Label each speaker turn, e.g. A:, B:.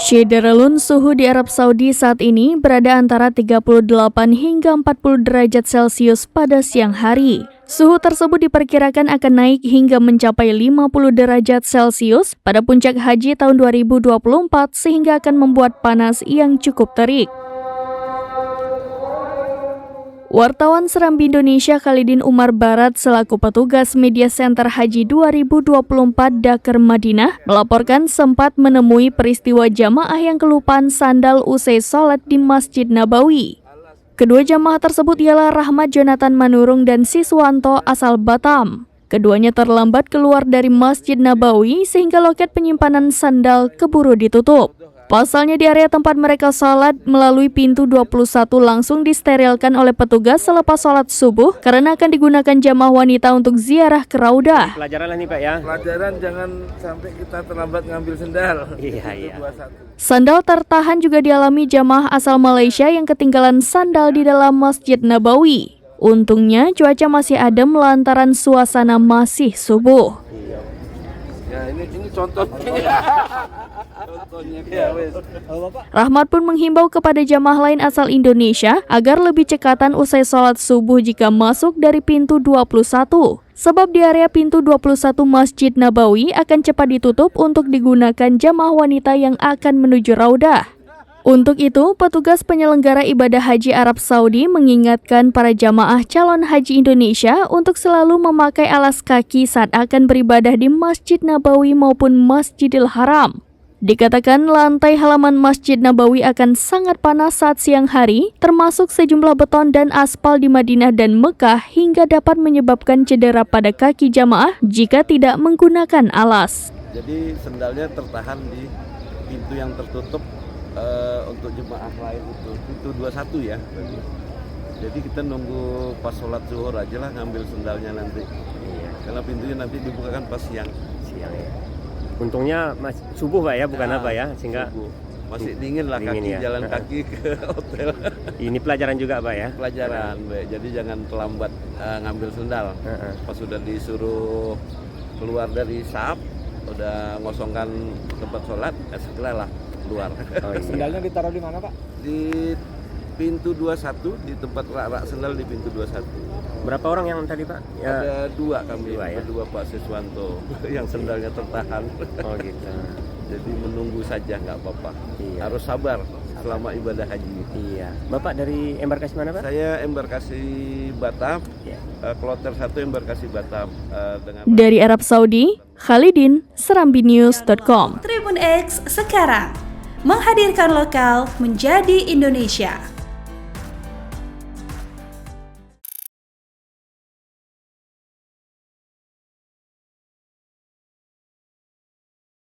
A: Syederalun suhu di Arab Saudi saat ini berada antara 38 hingga 40 derajat Celcius pada siang hari. Suhu tersebut diperkirakan akan naik hingga mencapai 50 derajat Celcius pada puncak haji tahun 2024 sehingga akan membuat panas yang cukup terik. Wartawan Serambi Indonesia Khalidin Umar Barat selaku petugas Media Center Haji 2024 Dakar Madinah melaporkan sempat menemui peristiwa jamaah yang kelupaan sandal usai sholat di Masjid Nabawi. Kedua jamaah tersebut ialah Rahmat Jonathan Manurung dan Siswanto asal Batam. Keduanya terlambat keluar dari Masjid Nabawi sehingga loket penyimpanan sandal keburu ditutup. Pasalnya di area tempat mereka sholat melalui pintu 21 langsung disterilkan oleh petugas selepas sholat subuh karena akan digunakan jamaah wanita untuk ziarah ke Raudah.
B: Pelajaran lah nih Pak ya.
C: Pelajaran jangan sampai kita terlambat ngambil sendal.
B: Iya.
A: Sandal tertahan juga dialami jamaah asal Malaysia yang ketinggalan sandal di dalam Masjid Nabawi. Untungnya cuaca masih adem lantaran suasana masih subuh.
C: Ya ini contohnya.
A: Rahmat pun menghimbau kepada jamaah lain asal Indonesia agar lebih cekatan usai sholat subuh jika masuk dari pintu 21. Sebab di area pintu 21 Masjid Nabawi akan cepat ditutup untuk digunakan jamaah wanita yang akan menuju Raudah. Untuk itu, petugas penyelenggara ibadah haji Arab Saudi mengingatkan para jamaah calon haji Indonesia untuk selalu memakai alas kaki saat akan beribadah di Masjid Nabawi maupun Masjidil Haram. Dikatakan lantai halaman Masjid Nabawi akan sangat panas saat siang hari, termasuk sejumlah beton dan aspal di Madinah dan Mekah hingga dapat menyebabkan cedera pada kaki jamaah jika tidak menggunakan alas.
C: Jadi sendalnya tertahan di pintu yang tertutup untuk jemaah lain itu, pintu 21 ya. Jadi kita nunggu pas sholat zuhur aja lah ngambil sendalnya nanti. Karena pintunya nanti dibukakan pas siang ya.
B: Untungnya subuh Pak ya, bukan apa ya, sehingga
C: subuh. Masih dingin lah kaki ya. Jalan kaki ke hotel.
B: Ini pelajaran juga Pak ya.
C: Pelajaran, Mbak. Jadi jangan terlambat ngambil sendal. Pas sudah disuruh keluar dari saf, udah ngosongkan tempat sholat, segeralah keluar.
D: Sendalnya ditaruh di mana Pak?
C: Di pintu 21, di tempat rak-rak sendal di pintu 21.
B: Berapa orang yang tadi Pak? Ya.
C: Ada dua kami,
B: ya?
C: berdua Pak Siswanto yang sendalnya tertahan.
B: Oh gitu.
C: Jadi menunggu saja nggak apa-apa.
B: Iya.
C: Harus sabar selama ibadah haji.
B: Iya. Bapak dari embarkasi mana Pak?
C: Saya embarkasi Batam,
B: ya.
C: Kloter 1 embarkasi Batam.
A: Dari Arab Saudi, Khalidin, serambinews.com.
E: Tribun X sekarang menghadirkan lokal menjadi Indonesia.